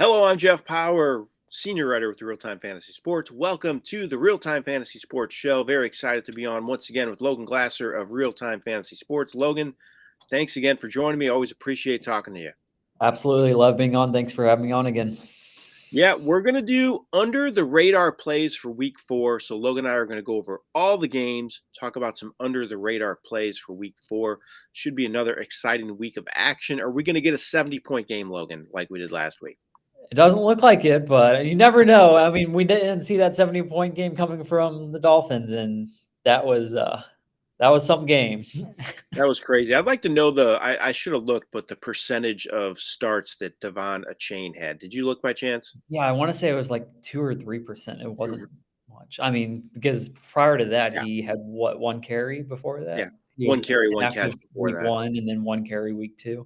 Hello, I'm Jeff Power, senior writer with RealTime Fantasy Sports. Welcome to the RealTime Fantasy Sports Show. Very excited to be on once again with Logan Glaser of RealTime Fantasy Sports. Logan, thanks again for joining me. Always appreciate talking to you. Absolutely. Love being on. Thanks for having me on again. Yeah, we're going to do under the radar plays for week 4. So Logan and I are going to go over all the games, talk about some under the radar plays for week 4. Should be another exciting week of action. Are we going to get a 70-point game, Logan, like we did last week? It doesn't look like it, but you never know. I mean, we didn't see that 70-point game coming from the Dolphins, and that was some game. That was crazy. I'd like to know I should have looked, but the percentage of starts that Devon Achane had. Did you look by chance? Yeah, I want to say it was like 2 or 3%. It wasn't much. I mean, because prior to that, Yeah, he had one carry before yeah. that. He was One carry, one catch inactive before week that. 1 and then one carry week 2.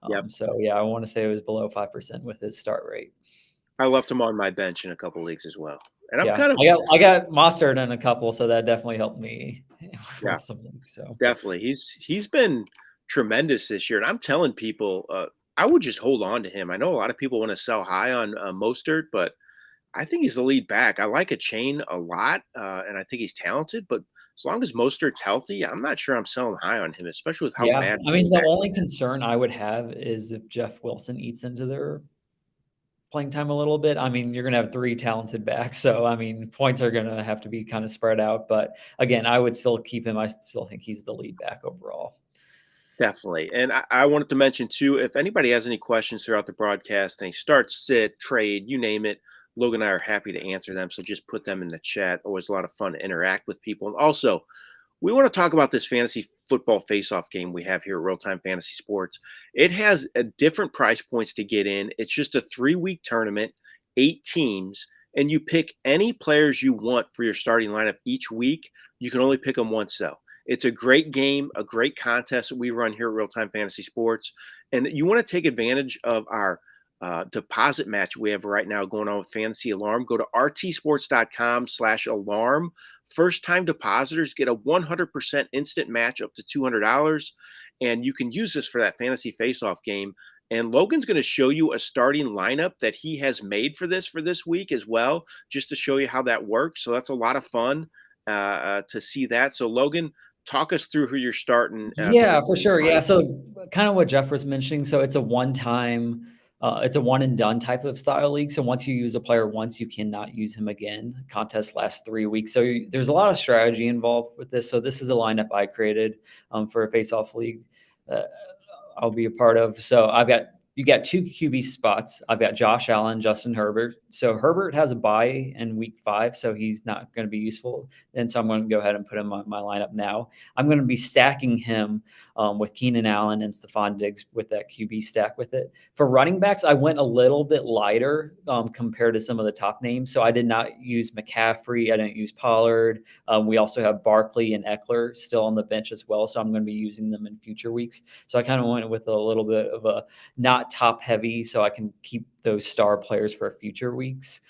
Yep. So yeah, I want to say it was below 5% with his start rate. I left him on my bench in a couple leagues as well. And I'm Yeah, kind of I got Mostert in a couple, so that definitely helped me yeah, with some leagues. So definitely. He's been tremendous this year. And I'm telling people, I would just hold on to him. I know a lot of people want to sell high on Mostert, but I think he's the lead back. I like a chain a lot, and I think he's talented. But as long as Mostert's healthy, I'm not sure I'm selling high on him, especially with how yeah, bad I mean, running the back. only concern I would have is if Jeff Wilson eats into their playing time a little bit. I mean, you're gonna have 3 talented backs, so I mean, points are gonna have to be kind of spread out. But again, I would still keep him. I still think he's the lead back overall. Definitely. And I wanted to mention too, if anybody has any questions throughout the broadcast, any start, sit, trade, you name it, Logan and I are happy to answer them. So just put them in the chat. Always a lot of fun to interact with people. And also, we want to talk about this fantasy football face-off game we have here at Real Time Fantasy Sports. It has a different price points to get in. It's just a 3-week tournament, 8 teams, and you pick any players you want for your starting lineup each week. You can only pick them once, though. It's a great game, a great contest that we run here at Real Time Fantasy Sports. And you want to take advantage of our deposit match we have right now going on with Fantasy Alarm. Go to rtsports.com/alarm. First time depositors get a 100% instant match up to $200. And you can use this for that fantasy face-off game. And Logan's going to show you a starting lineup that he has made for this week as well, just to show you how that works. So that's a lot of fun to see that. So Logan, talk us through who you're starting. Yeah, for sure. Yeah, so kind of what Jeff was mentioning. So it's a one-time, it's a one and done type of style league. So once you use a player once, you cannot use him again. Contest lasts 3 weeks. So there's a lot of strategy involved with this. So this is a lineup I created for a face-off league. Uh, I'll be a part of. So you got 2 QB spots. I've got Josh Allen, Justin Herbert. So Herbert has a bye in week 5, so he's not going to be useful. And so I'm going to go ahead and put him on my lineup now. I'm going to be stacking him with Keenan Allen and Stephon Diggs with that QB stack with it. For running backs, I went a little bit lighter compared to some of the top names. So I did not use McCaffrey. I didn't use Pollard. We also have Barkley and Eckler still on the bench as well. So I'm going to be using them in future weeks. So I kind of went with a little bit of a not top heavy so I can keep those star players for future weeks.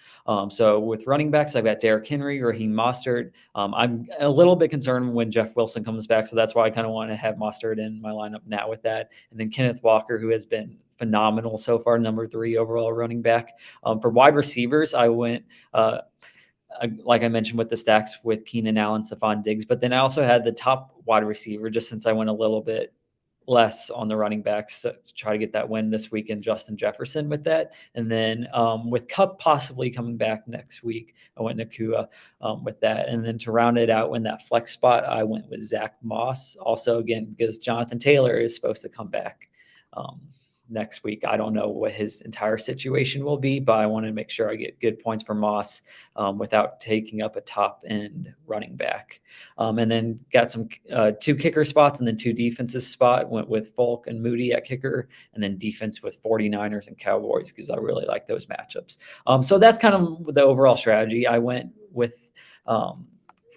So with running backs, I've got Derrick Henry, Raheem Mostert. I'm a little bit concerned when Jeff Wilson comes back, so that's why I kind of want to have Mostert in my lineup now with that. And then Kenneth Walker, who has been phenomenal so far, number 3 overall running back. For wide receivers, I went like I mentioned with the stacks with Keenan Allen, Stephon Diggs, but then I also had the top wide receiver just since I went a little bit less on the running backs to try to get that win this week in Justin Jefferson with that. And then with Cup possibly coming back next week, I went Nakua with that. And then to round it out in that flex spot, I went with Zach Moss. Also, again, because Jonathan Taylor is supposed to come back next week. I don't know what his entire situation will be, but I want to make sure I get good points for Moss without taking up a top end running back. And then got some 2 kicker spots and then 2 defenses spot. Went with Folk and Moody at kicker, and then defense with 49ers and Cowboys because I really like those matchups. So that's kind of the overall strategy. I went with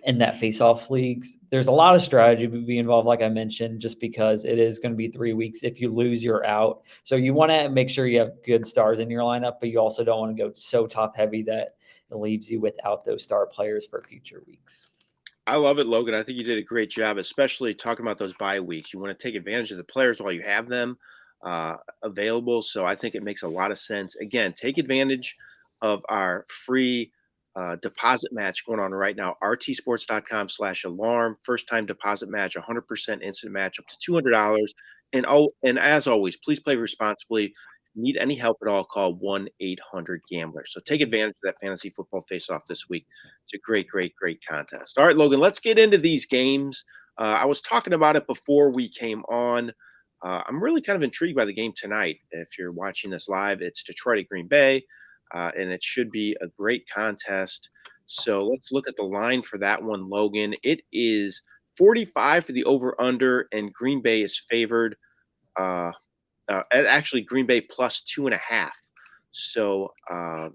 in that face-off leagues. There's a lot of strategy to be involved, like I mentioned, just because it is going to be 3 weeks. If you lose, you're out. So you want to make sure you have good stars in your lineup, but you also don't want to go so top heavy that it leaves you without those star players for future weeks. I love it, Logan. I think you did a great job, especially talking about those bye weeks. You want to take advantage of the players while you have them. available. So I think it makes a lot of sense. Again, take advantage of our free deposit match going on right now. rtsports.com/alarm. First time deposit match, 100% instant match up to $200. And as always, please play responsibly. Need any help at all, call 1-800-GAMBLER. So take advantage of that fantasy football face-off this week. It's a great, great, great contest. All right, Logan, let's get into these games. I was talking about it before we came on. I'm really kind of intrigued by the game tonight. If you're watching this live, it's Detroit at Green Bay, and it should be a great contest. So let's look at the line for that one, Logan. It is 45 for the over/under, and Green Bay is favored. Uh, Actually, Green Bay plus 2.5. So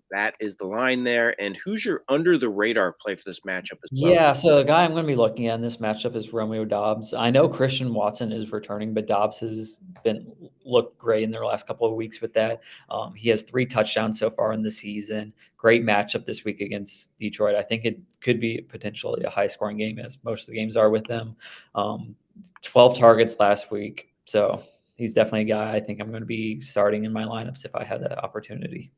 that is the line there. And who's your under the radar play for this matchup as well? Yeah, so the guy I'm gonna be looking at in this matchup is Romeo Dobbs. I know Christian Watson is returning, but Dobbs has been looked great in their last couple of weeks with that. He has 3 touchdowns so far in the season. Great matchup this week against Detroit. I think it could be potentially a high-scoring game, as most of the games are with them. 12 targets last week, so he's definitely a guy I think I'm gonna be starting in my lineups if I had that opportunity.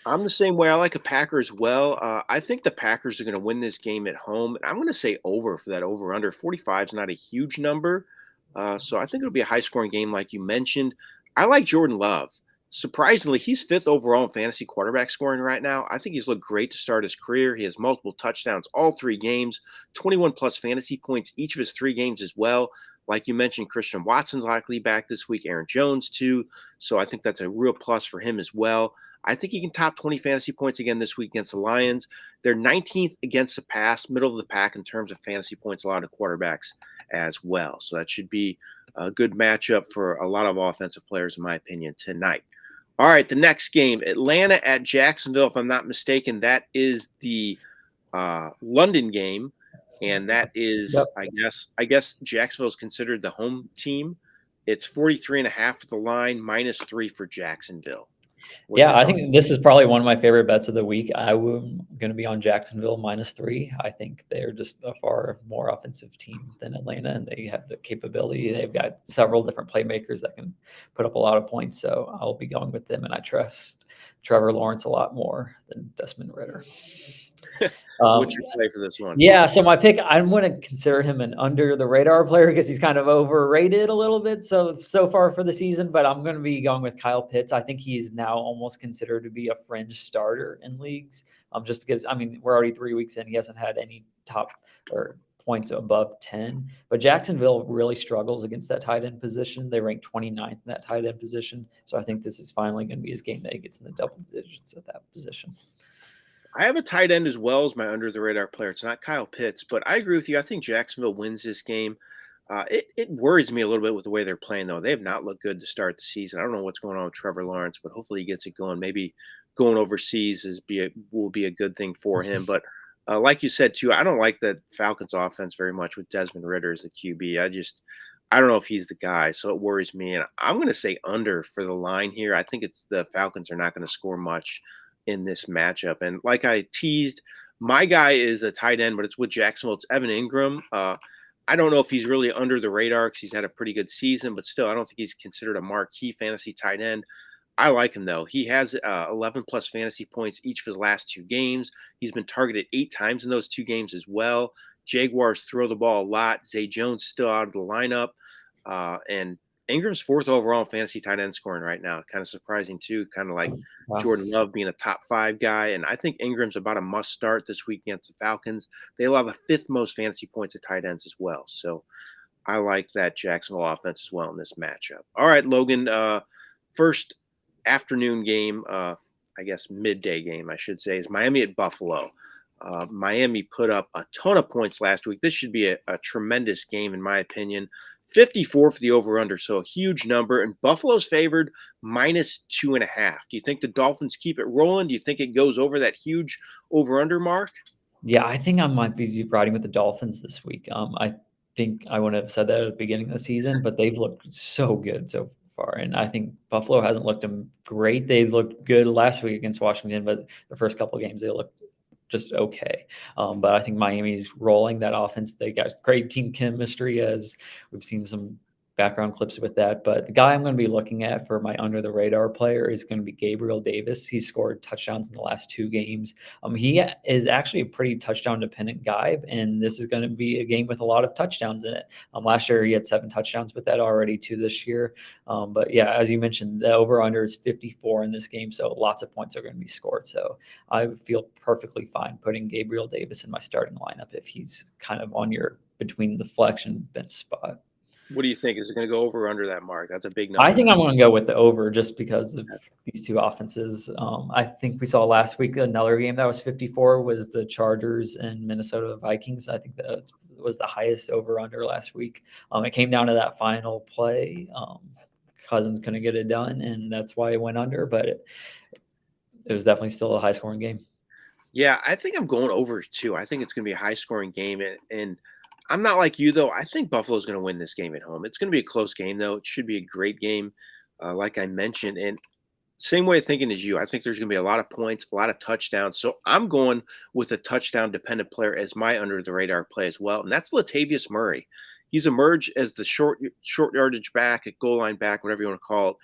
I'm the same way. I like a Packer as well. I think the Packers are going to win this game at home. And I'm going to say over for that over under. 45 is not a huge number. So I think it'll be a high scoring game, like you mentioned. I like Jordan Love. Surprisingly, he's 5th overall in fantasy quarterback scoring right now. I think he's looked great to start his career. He has multiple touchdowns all 3 games, 21 plus fantasy points each of his 3 games as well. Like you mentioned, Christian Watson's likely back this week, Aaron Jones too. So I think that's a real plus for him as well. I think he can top 20 fantasy points again this week against the Lions. They're 19th against the pass, middle of the pack in terms of fantasy points allowed to quarterbacks as well. So that should be a good matchup for a lot of offensive players, in my opinion, tonight. All right, the next game, Atlanta at Jacksonville. If I'm not mistaken, that is the London game, and that is, Yep. I guess Jacksonville is considered the home team. It's 43.5 for the line, -3 for Jacksonville. What's Yeah, your I thoughts? think this is probably one of my favorite bets of the week. I'm going to be on Jacksonville -3. I think they're just a far more offensive team than Atlanta, and they have the capability. They've got several different playmakers that can put up a lot of points. So I'll be going with them, and I trust Trevor Lawrence a lot more than Desmond Ritter. What's Um, your play for this one? yeah, so my pick, I'm gonna consider him an under the radar player because he's kind of overrated a little bit so far for the season, but I'm gonna be going with Kyle Pitts. I think he's now almost considered to be a fringe starter in leagues. Just because I mean we're already 3 weeks in, he hasn't had any top or points above 10. But Jacksonville really struggles against that tight end position. They rank 29th in that tight end position. So I think this is finally gonna be his game that he gets in the double digits at that position. I have a tight end as well as my under the radar player. It's not Kyle Pitts, but I agree with you. I think Jacksonville wins this game. It worries me a little bit with the way they're playing, though. They have not looked good to start the season. I don't know what's going on with Trevor Lawrence, but hopefully he gets it going. Maybe going overseas will be a good thing for him. But like you said too, I don't like the Falcons offense very much with Desmond Ritter as the QB. I don't know if he's the guy, so it worries me. And I'm going to say under for the line here. I think it's the Falcons are not going to score much in this matchup. And like I teased, my guy is a tight end, but it's with Jacksonville. It's Evan Ingram. I don't know if he's really under the radar because he's had a pretty good season, but still, I don't think he's considered a marquee fantasy tight end. I like him though. He has 11 plus fantasy points each of his last 2 games. He's been targeted 8 times in those 2 games as well. Jaguars throw the ball a lot. Zay Jones still out of the lineup, and Ingram's 4th overall in fantasy tight end scoring right now. Kind of surprising too. Kind of like Wow. Jordan Love being a top 5 guy, and I think Ingram's about a must start this week against the Falcons. They allow the 5th most fantasy points at tight ends as well. So I like that Jacksonville offense as well in this matchup. All right, Logan. First afternoon game, I guess midday game, I should say, is Miami at Buffalo. Miami put up a ton of points last week. This should be a tremendous game, in my opinion. 54 for the over-under, so a huge number. And Buffalo's favored -2.5. Do you think the Dolphins keep it rolling? Do you think it goes over that huge over-under mark? Yeah, I think I might be riding with the Dolphins this week. I think I wouldn't have said that at the beginning of the season, but they've looked so good so far, and I think Buffalo hasn't looked great. They looked good last week against Washington, but the first couple of games they looked just okay. But I think Miami's rolling that offense. They got great team chemistry, as we've seen some background clips with that. But the guy I'm going to be looking at for my under the radar player is going to be Gabriel Davis. He scored touchdowns in the last 2 games. He is actually a pretty touchdown dependent guy, and this is going to be a game with a lot of touchdowns in it. Last year he had 7 touchdowns with that already too this year. But yeah, as you mentioned, the over under is 54 in this game, so lots of points are going to be scored. So I feel perfectly fine putting Gabriel Davis in my starting lineup if he's kind of on your between the flex and bench spot. What do you think? Is it going to go over or under that mark? That's a big I number. think I'm going to go with the over just because of these two offenses. I think we saw last week another game that was 54 was the Chargers and Minnesota Vikings. I think that was the highest over under last week. It came down to that final play. Cousins couldn't get it done, and that's why it went under. But it was definitely still a high scoring game. Yeah, I think I'm going over too. I think it's going to be a high scoring game. And I'm not like you, though. I think Buffalo's going to win this game at home. It's going to be a close game, though. It should be a great game, like I mentioned. And same way of thinking as you. I think there's going to be a lot of points, a lot of touchdowns. So I'm going with a touchdown dependent player as my under the radar play as well. And that's Latavius Murray. He's emerged as the short yardage back, a goal line back, whatever you want to call it,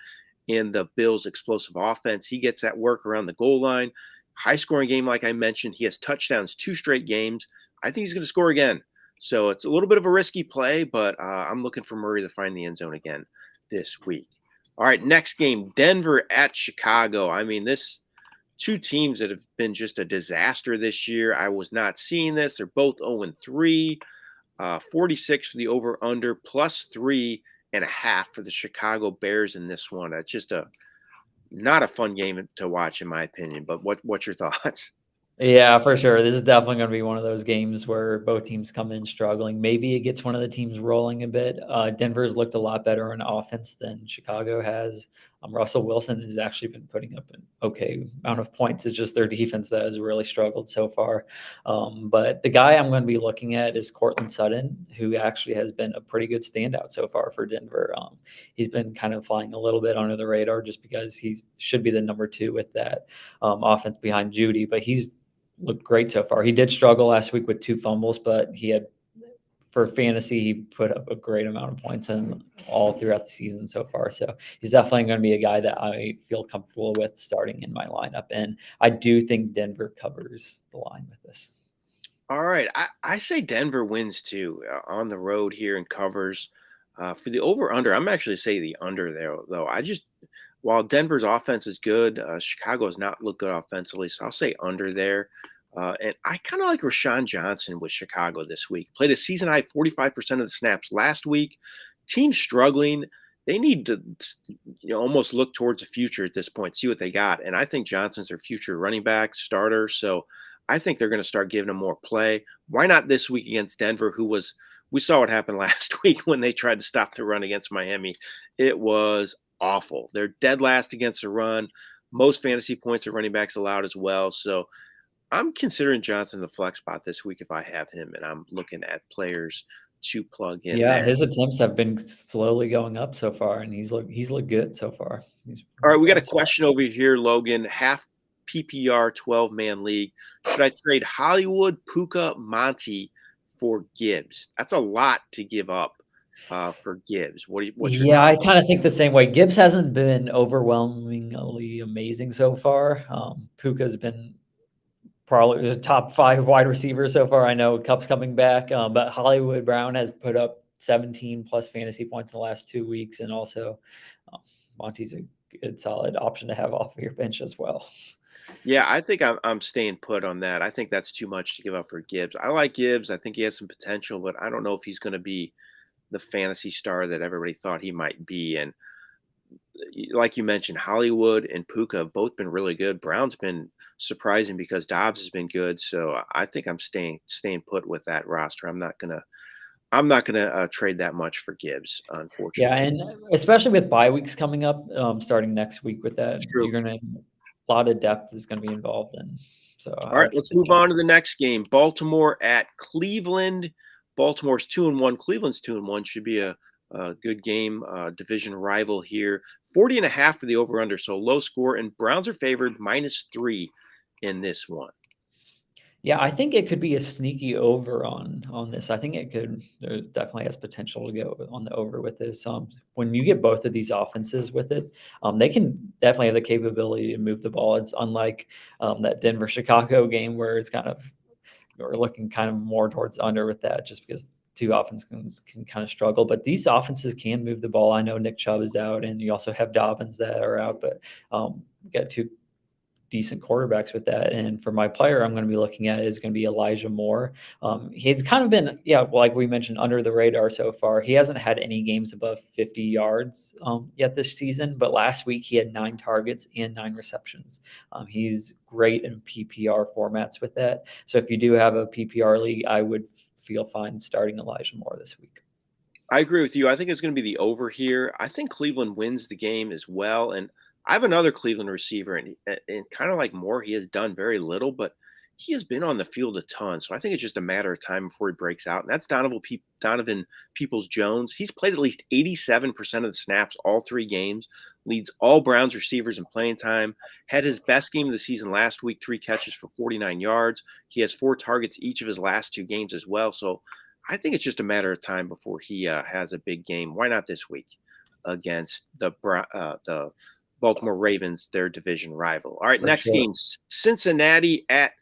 in the Bills' explosive offense. He gets that work around the goal line. High scoring game, like I mentioned. He has touchdowns 2 straight games. I think he's going to score again. So it's a little bit of a risky play, but I'm looking for Murray to find the end zone again this week. All right, next game, Denver at Chicago. I mean, this 2 teams that have been just a disaster this year. I was not seeing this. They're both 0-3, 46 for the over-under, plus 3.5 for the Chicago Bears in this one. It's just not a fun game to watch, in my opinion. But what's your thoughts? Yeah, for sure. This is definitely going to be one of those games where both teams come in struggling. Maybe it gets one of the teams rolling a bit. Denver's looked a lot better in offense than Chicago has. Russell Wilson has actually been putting up an okay amount of points. It's just their defense that has really struggled so far. But the guy I'm going to be looking at is Cortland Sutton, who actually has been a pretty good standout so far for Denver. He's been kind of flying a little bit under the radar just because he should be the number 2 with that offense behind Judy, but he's looked great so far. He did struggle last week with 2 fumbles, but he had, for fantasy, he put up a great amount of points in all throughout the season so far. So he's definitely going to be a guy that I feel comfortable with starting in my lineup. And I do think Denver covers the line with this. All right. I say Denver wins too on the road here and covers. For the over-under, I'm actually say the under there, though. While Denver's offense is good, Chicago has not looked good offensively, so I'll say under there. And I kind of like Rashawn Johnson with Chicago this week. Played a season high 45% of the snaps last week. Team struggling. They need to almost look towards the future at this point, see what they got. And I think Johnson's their future running back starter. So I think they're going to start giving him more play. Why not this week against Denver, we saw what happened last week when they tried to stop the run against Miami. It was awful. They're dead last against the run. Most fantasy points are running backs allowed as well. So I'm considering Johnson the flex spot this week if I have him, and I'm looking at players to plug in Yeah, there. his attempts have been slowly going up so far, and he's looked good so far. All right, we got a question over here, Logan. Half PPR 12-man league. Should I trade Hollywood, Puka, Monty for Gibbs? That's a lot to give up for Gibbs. What's your Yeah, I thought? kind of think the same way. Gibbs hasn't been overwhelmingly amazing so far. Puka's been probably the top 5 wide receivers so far. I know Cup's coming back, but Hollywood Brown has put up 17 plus fantasy points in the last 2 weeks, and also Monty's a good solid option to have off of your bench as well. Yeah, I think I'm staying put on that. I think that's too much to give up for Gibbs. I like Gibbs. I think he has some potential, but I don't know if he's going to be the fantasy star that everybody thought he might be. And like you mentioned, Hollywood and Puka have both been really good. Brown's been surprising because Dobbs has been good. So I think I'm staying put with that roster. I'm not gonna trade that much for Gibbs, Yeah, unfortunately. and especially with bye weeks coming up, starting next week with that, It's true. you're gonna a lot of depth is gonna be involved in. So All I right, would keep let's it move there. on to the next game. Baltimore at Cleveland. Baltimore's 2-1. Cleveland's 2-1. Should be a good game. Division rival here. 40.5 for the over/under. So low score. And Browns are favored -3 in this one. Yeah, I think it could be a sneaky over on this. I think it could there definitely has potential to go on the over with this. When you get both of these offenses with it, they can definitely have the capability to move the ball. It's unlike that Denver Chicago game where it's kind of we're looking kind of more towards under with that, just because two offenses can kind of struggle. But these offenses can move the ball. I know Nick Chubb is out, and you also have Dobbins that are out, but you got two decent quarterbacks with that. And for my player, I'm going to be looking at is going to be Elijah Moore. He's kind of been, yeah, like we mentioned, under the radar so far. He hasn't had any games above 50 yards yet this season, but last week he had 9 targets and 9 receptions. He's great in PPR formats with that. So if you do have a PPR league, I would feel fine starting Elijah Moore this week. I agree with you. I think it's going to be the over here. I think Cleveland wins the game as well. And I have another Cleveland receiver, and kind of like Moore, he has done very little, but he has been on the field a ton. So I think it's just a matter of time before he breaks out. And that's Donovan Peoples Jones. He's played at least 87% of the snaps all 3 games, leads all Browns receivers in playing time, had his best game of the season last week, 3 catches for 49 yards. He has 4 targets each of his last 2 games as well. So I think it's just a matter of time before he has a big game. Why not this week against the Baltimore Ravens, their division rival? All right, For next sure. game, Cincinnati at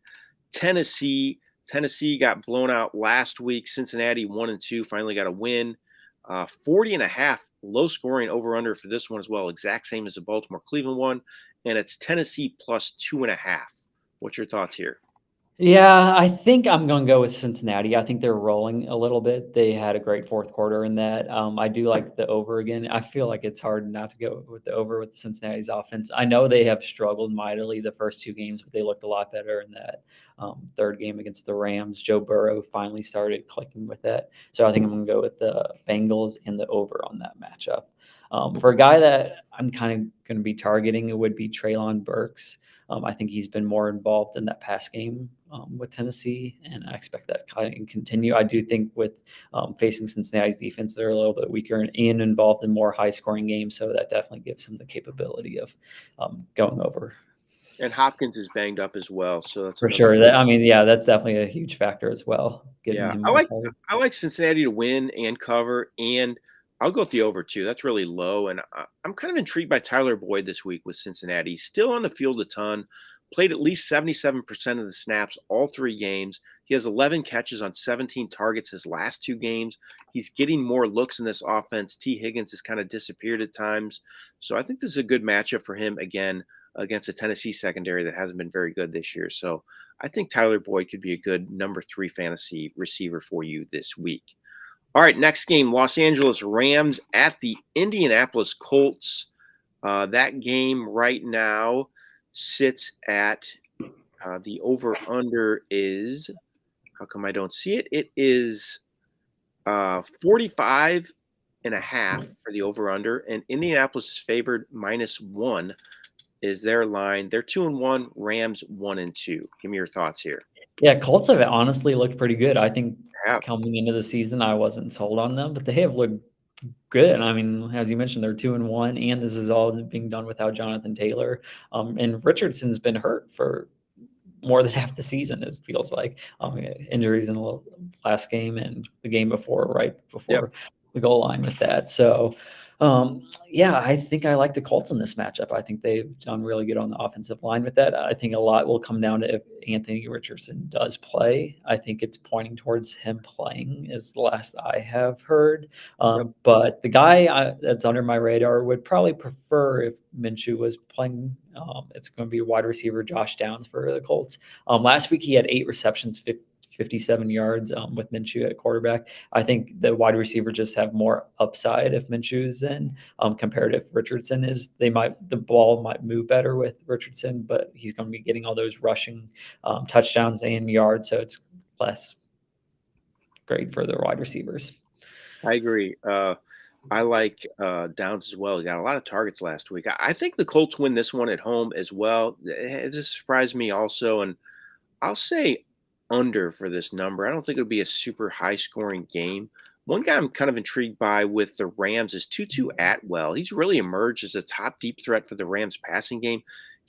Tennessee. Tennessee got blown out last week. Cincinnati 1-2, finally got a win. 40 and a half, low scoring over under for this one as well. Exact same as the Baltimore Cleveland one. And it's Tennessee plus 2.5. What's your thoughts here? Yeah, I think I'm gonna go with Cincinnati. I think they're rolling a little bit. They had a great fourth quarter in that. I do like the over again. I feel like it's hard not to go with the over with Cincinnati's offense. I know they have struggled mightily the first 2 games, but they looked a lot better in that third game against the Rams. Joe Burrow finally started clicking with that. So I think I'm gonna go with the Bengals and the over on that matchup. For a guy that I'm kind of going to be targeting, it would be Traylon Burks. I think he's been more involved in that pass game with Tennessee, and I expect that kind of continue. I do think with facing Cincinnati's defense, they're a little bit weaker and involved in more high-scoring games, so that definitely gives him the capability of going over. And Hopkins is banged up as well, so that's For another sure. place. I mean, yeah, that's definitely a huge factor as well, giving Yeah, him I more like targets. I like Cincinnati to win and cover, and I'll go with the over too. That's really low, and I'm kind of intrigued by Tyler Boyd this week with Cincinnati. He's still on the field a ton, played at least 77% of the snaps all 3 games. He has 11 catches on 17 targets his last 2 games. He's getting more looks in this offense. T. Higgins has kind of disappeared at times, so I think this is a good matchup for him again against a Tennessee secondary that hasn't been very good this year. So I think Tyler Boyd could be a good number 3 fantasy receiver for you this week. All right, next game, Los Angeles Rams at the Indianapolis Colts. That game right now sits at the over under is, how come I don't see it? It is 45 and a half for the over under, and Indianapolis is favored -1 is their line. They're 2-1, Rams 1-2. Give me your thoughts here. Yeah, Colts have honestly looked pretty good. I think Yeah, coming into the season, I wasn't sold on them, but they have looked good. I mean, as you mentioned, they're 2-1, and this is all being done without Jonathan Taylor. And Richardson's been hurt for more than half the season, it feels like. Injuries in the last game and the game before, right yep. before the goal line with that. So, yeah, I think I like the Colts in this matchup. I think they've done really good on the offensive line with that. I think a lot will come down to if Anthony Richardson does play. I think it's pointing towards him playing, is the last I have heard. Yep. But the guy that's under my radar would probably prefer if Minshew was playing. It's going to be wide receiver Josh Downs for the Colts. Last week he had 8 receptions, 57 yards with Minshew at quarterback. I think the wide receiver just have more upside if Minshew's in compared if Richardson is. The ball might move better with Richardson, but he's going to be getting all those rushing touchdowns and yards, so it's less great for the wide receivers. I agree. I like Downs as well. He got a lot of targets last week. I think the Colts win this one at home as well. It just surprised me also. And I'll say under for this number. I don't think it'll be a super high scoring game. One guy I'm kind of intrigued by with the Rams is Tutu Atwell. He's really emerged as a top deep threat for the Rams passing game.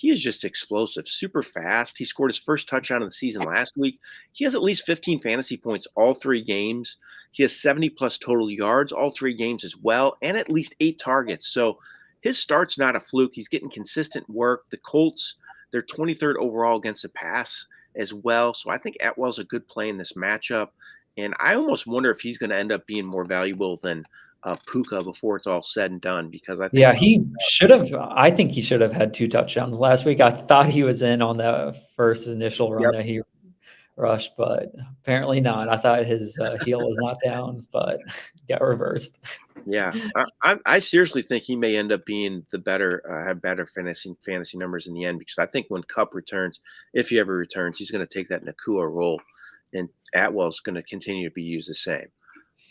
he is just explosive, super fast. He scored his first touchdown of the season last week. He has at least 15 fantasy points all 3 games. He has 70+ total yards all 3 games as well, and at least 8 targets. So his start's not a fluke. He's getting consistent work. The Colts, they're 23rd overall against the pass as well. So I think Atwell's a good play in this matchup. And I almost wonder if he's going to end up being more valuable than Puka before it's all said and done, because I think, Yeah, he should have. I think he should have had 2 touchdowns last week. I thought he was in on the first initial run yep, that he rushed, but apparently not. I thought his heel was not down, but got reversed. yeah, I seriously think he may end up being the better, have better fantasy numbers in the end, because I think when Cup returns, if he ever returns, he's going to take that Nakua role, and Atwell's going to continue to be used the same.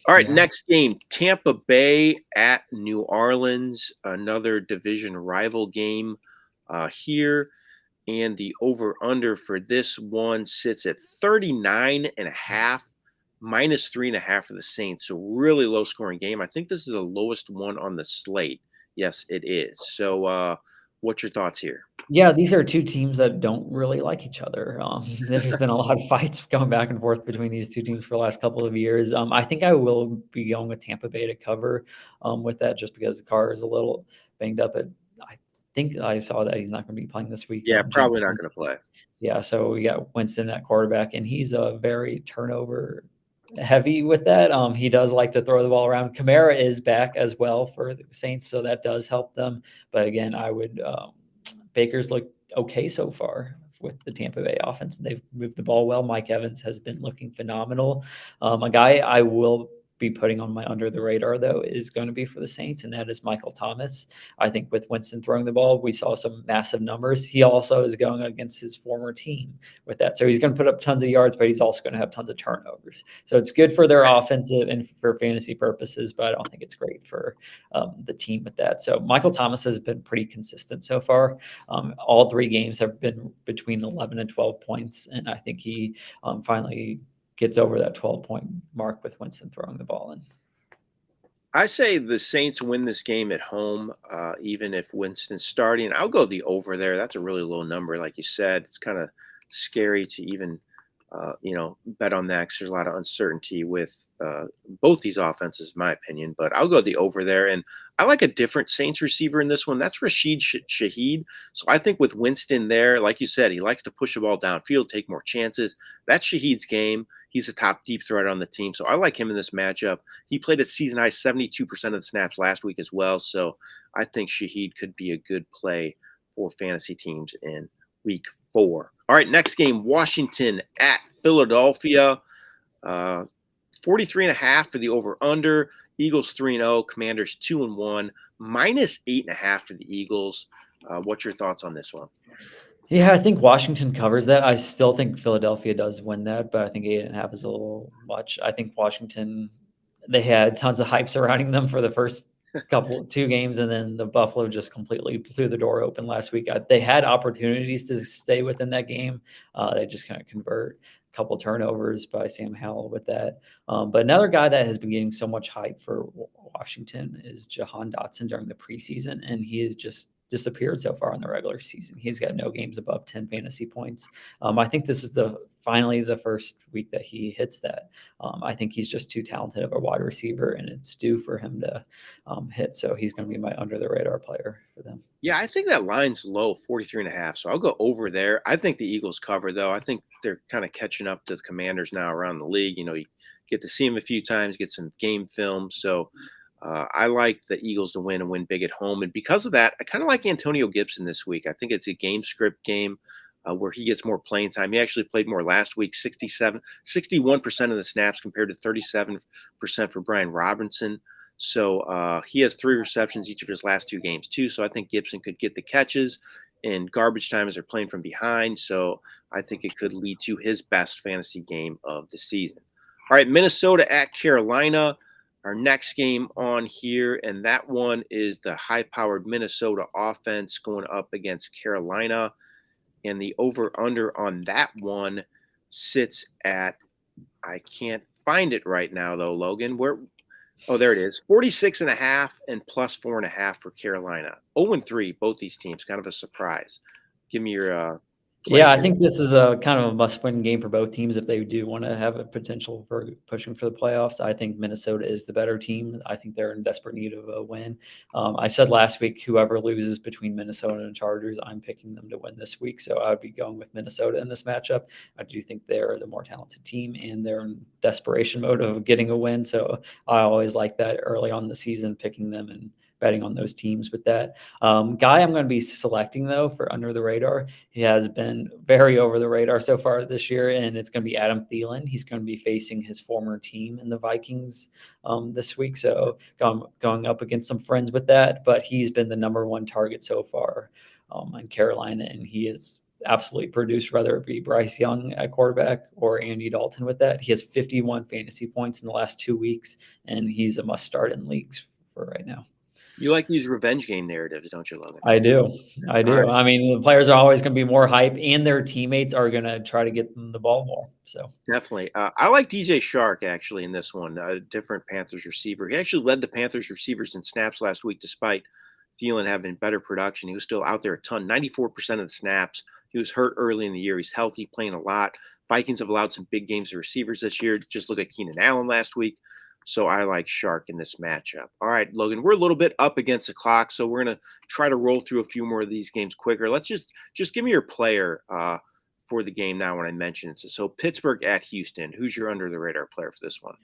All right, Yeah. next game, Tampa Bay at New Orleans, another division rival game here. And the over-under for this one sits at 39.5, -3.5 for the Saints. So really low-scoring game. I think this is the lowest one on the slate. Yes, it is. So what's your thoughts here? Yeah, these are 2 teams that don't really like each other. There's been a lot of fights going back and forth between these 2 teams for the last couple of years. I think I will be going with Tampa Bay to cover with that, just because Carr is a little banged up. I think I saw that he's not going to be playing this week. Yeah, probably James not going Winston. to play. Yeah, so we got Winston at quarterback, and he's a very turnover heavy with that. He does like to throw the ball around. Kamara is back as well for the Saints, so that does help them. But again, I would Baker's looked okay so far with the Tampa Bay offense. They've moved the ball well. Mike Evans has been looking phenomenal. A guy I will be putting on my under the radar, though, is going to be for the Saints, and that is Michael Thomas. I think with Winston throwing the ball, we saw some massive numbers. He also is going against his former team with that. So he's going to put up tons of yards, but he's also going to have tons of turnovers. So it's good for their offensive and for fantasy purposes, but I don't think it's great for the team with that. So Michael Thomas has been pretty consistent so far. All 3 games have been between 11 and 12 points, and I think he finally gets over that 12-point mark with Winston throwing the ball in. I say the Saints win this game at home, even if Winston's starting. I'll go the over there. That's a really low number, like you said. It's kind of scary to even, bet on that, because there's a lot of uncertainty with both these offenses, in my opinion. But I'll go the over there. And I like a different Saints receiver in this one. That's Rashid Shaheed. So I think with Winston there, like you said, he likes to push the ball downfield, take more chances. That's Shaheed's game. He's a top deep threat on the team. So I like him in this matchup. He played at season high 72% of the snaps last week as well. So I think Shaheed could be a good play for fantasy teams in week 4. All right, next game, Washington at Philadelphia. 43.5 for the over-under. Eagles 3-0, Commanders 2-1, -8.5 for the Eagles. What's your thoughts on this one? Yeah, I think Washington covers that. I still think Philadelphia does win that, but I think 8.5 is a little much. I think Washington, they had tons of hype surrounding them for the first 2 games, and then the Buffalo just completely blew the door open last week. They had opportunities to stay within that game. They just kind of convert a couple turnovers by Sam Howell with that. But another guy that has been getting so much hype for Washington is Jahan Dotson during the preseason, and he is just disappeared so far in the regular season. He's got no games above 10 fantasy points. I think this is finally the first week that he hits that. I think he's just too talented of a wide receiver, and it's due for him to hit. So he's going to be my under the radar player for them. Yeah, I think that line's low, 43.5. So I'll go over there. I think the Eagles cover, though. I think they're kind of catching up to the Commanders now around the league. You get to see them a few times, get some game film. So I like the Eagles to win and win big at home. And because of that, I kind of like Antonio Gibson this week. I think it's a game script game where he gets more playing time. He actually played more last week, 61% of the snaps compared to 37% for Brian Robinson. So he has 3 receptions each of his last 2 games, too. So I think Gibson could get the catches in garbage time as they're playing from behind. So I think it could lead to his best fantasy game of the season. All right, Minnesota at Carolina. Our next game on here, and that one is the high-powered Minnesota offense going up against Carolina. And the over-under on that one sits at, I can't find it right now, though, Logan. There it is, 46.5 and +4.5 for Carolina. 0-3, both these teams, kind of a surprise. Give me your play Yeah, I here. think this is a kind of a must-win game for both teams if they do want to have a potential for pushing for the playoffs. I think Minnesota is the better team. I think they're in desperate need of a win. I said last week, whoever loses between Minnesota and Chargers, I'm picking them to win this week. So I would be going with Minnesota in this matchup. I do think they're the more talented team, and they're in desperation mode of getting a win. So I always like that early on in the season, picking them and betting on those teams with that. Guy I'm going to be selecting, though, for under the radar. He has been very over the radar so far this year, and it's going to be Adam Thielen. He's going to be facing his former team in the Vikings this week, so going up against some friends with that. But he's been the number one target so far in Carolina, and he is absolutely produced, whether it be Bryce Young at quarterback or Andy Dalton with that. He has 51 fantasy points in the last 2 weeks, and he's a must start in leagues for right now. You like these revenge game narratives, don't you, Logan? I do. I All do. right. I mean, the players are always going to be more hype, and their teammates are going to try to get them the ball more. So Definitely. I like DJ Shark actually in this one, a different Panthers receiver. He actually led the Panthers receivers in snaps last week, despite Thielen having better production. He was still out there a ton, 94% of the snaps. He was hurt early in the year. He's healthy, playing a lot. Vikings have allowed some big games to receivers this year. Just look at Keenan Allen last week. So I like Shark in this matchup. All right, Logan, we're a little bit up against the clock, so we're going to try to roll through a few more of these games quicker. Let's just give me your player for the game now when I mention it. So Pittsburgh at Houston. Who's your under the radar player for this one?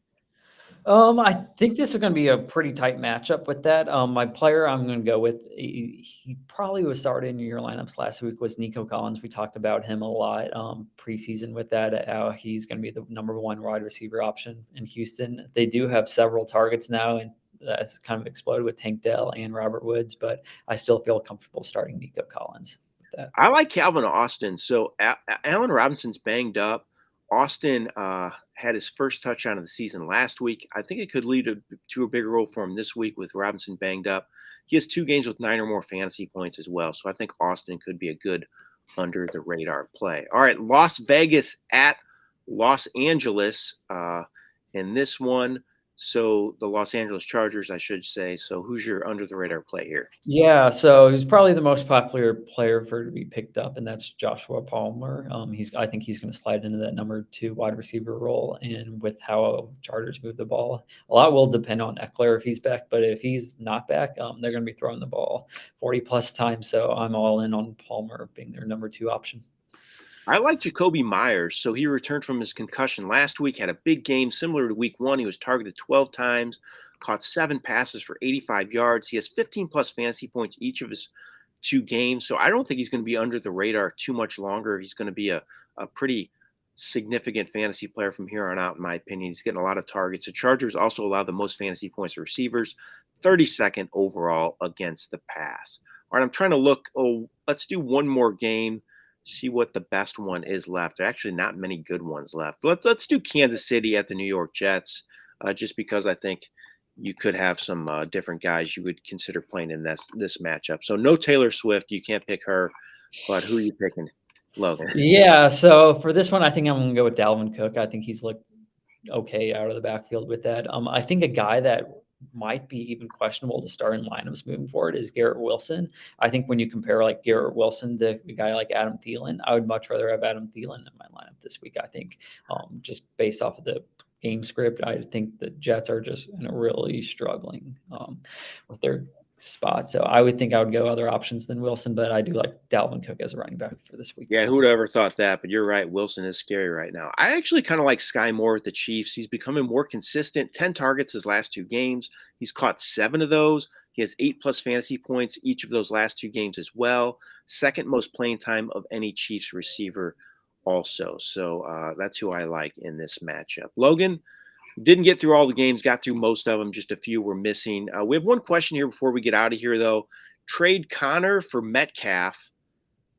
I think this is going to be a pretty tight matchup with that. My player I'm going to go with, he probably was started in your lineups last week, was Nico Collins. We talked about him a lot preseason with that, how he's going to be the number one wide receiver option in Houston. They do have several targets now, and that's kind of exploded with Tank Dell and Robert Woods, but I still feel comfortable starting Nico Collins with that. I like Calvin Austin. So Allen Robinson's banged up. Austin had his first touchdown of the season last week. I think it could lead to a bigger role for him this week with Robinson banged up. He has 2 games with 9 or more fantasy points as well. So I think Austin could be a good under the radar play. All right, Las Vegas at Los Angeles in this one. So the Los Angeles Chargers, I should say. So who's your under the radar play here? Yeah, so he's probably the most popular player for to be picked up, and that's Joshua Palmer. I think he's going to slide into that number 2 wide receiver role, and with how Chargers move the ball, a lot will depend on Eckler if he's back. But if he's not back, they're going to be throwing the ball 40 plus times. So I'm all in on Palmer being their number 2 option. I like Jacoby Myers. So he returned from his concussion last week, had a big game similar to week 1. He was targeted 12 times, caught 7 passes for 85 yards. He has 15 plus fantasy points each of his 2 games. So I don't think he's going to be under the radar too much longer. He's going to be a pretty significant fantasy player from here on out, in my opinion. He's getting a lot of targets. The Chargers also allow the most fantasy points to receivers, 32nd overall against the pass. All right, I'm trying to look. Oh, let's do one more game. See what the best one is left. There are actually not many good ones left. Let's do Kansas City at the New York Jets, just because I think you could have some different guys you would consider playing in this matchup. So no Taylor Swift. You can't pick her. But who are you picking, Logan? Yeah, so for this one, I think I'm going to go with Dalvin Cook. I think he's looked okay out of the backfield with that. I think a guy that might be even questionable to start in lineups moving forward is Garrett Wilson. I think when you compare like Garrett Wilson to a guy like Adam Thielen, I would much rather have Adam Thielen in my lineup this week. I think just based off of the game script, I think the Jets are just really struggling with their spot. So I would think I would go other options than Wilson, but I do like Dalvin Cook as a running back for this week. Yeah, who would have ever thought that? But you're right. Wilson is scary right now. I actually kind of like Sky Moore with the Chiefs. He's becoming more consistent. 10 targets his last 2 games. He's caught 7 of those. He has 8 plus fantasy points each of those last 2 games as well. Second most playing time of any Chiefs receiver also. So that's who I like in this matchup. Logan, didn't get through all the games, got through most of them. Just a few were missing. We have one question here before we get out of here, though. Trade Connor for Metcalf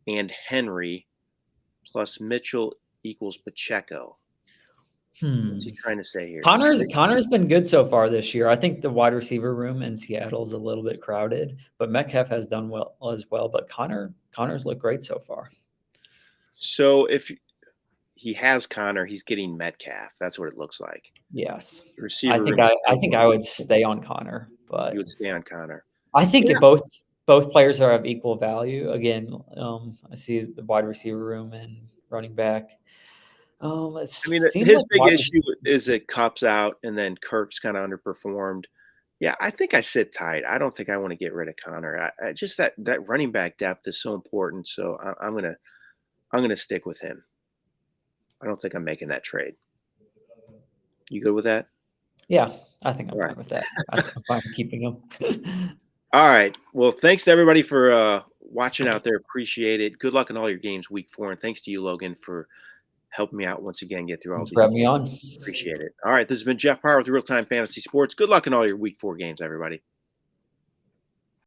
and Henry plus Mitchell equals Pacheco. What's he trying to say here? Connor's been good so far this year. I think the wide receiver room in Seattle is a little bit crowded, but Metcalf has done well as well. But Connor's looked great so far. So if he has Connor, he's getting Metcalf. That's what it looks like. Yes. Receiver I think I would stay on Connor, but you would stay on Connor. I think both both players are of equal value. Again, I see the wide receiver room and running back. It I mean, seems his like big wide issue receiver. is that Kupp's out and then Kirk's kinda underperformed. Yeah, I think I sit tight. I don't think I wanna get rid of Connor. I just that running back depth is so important, so I'm gonna stick with him. I don't think I'm making that trade. You good with that? Yeah, I think I'm Alright. fine with that. I'm fine keeping him. Alright. Well, thanks to everybody for, watching out there. Appreciate it. Good luck in all your games week 4, and thanks to you, Logan, for helping me out once again, get through all Thanks for these having me games. on. Appreciate it. Alright, this has been Jeff Paur with Real Time Fantasy Sports. Good luck in all your week 4 games, everybody.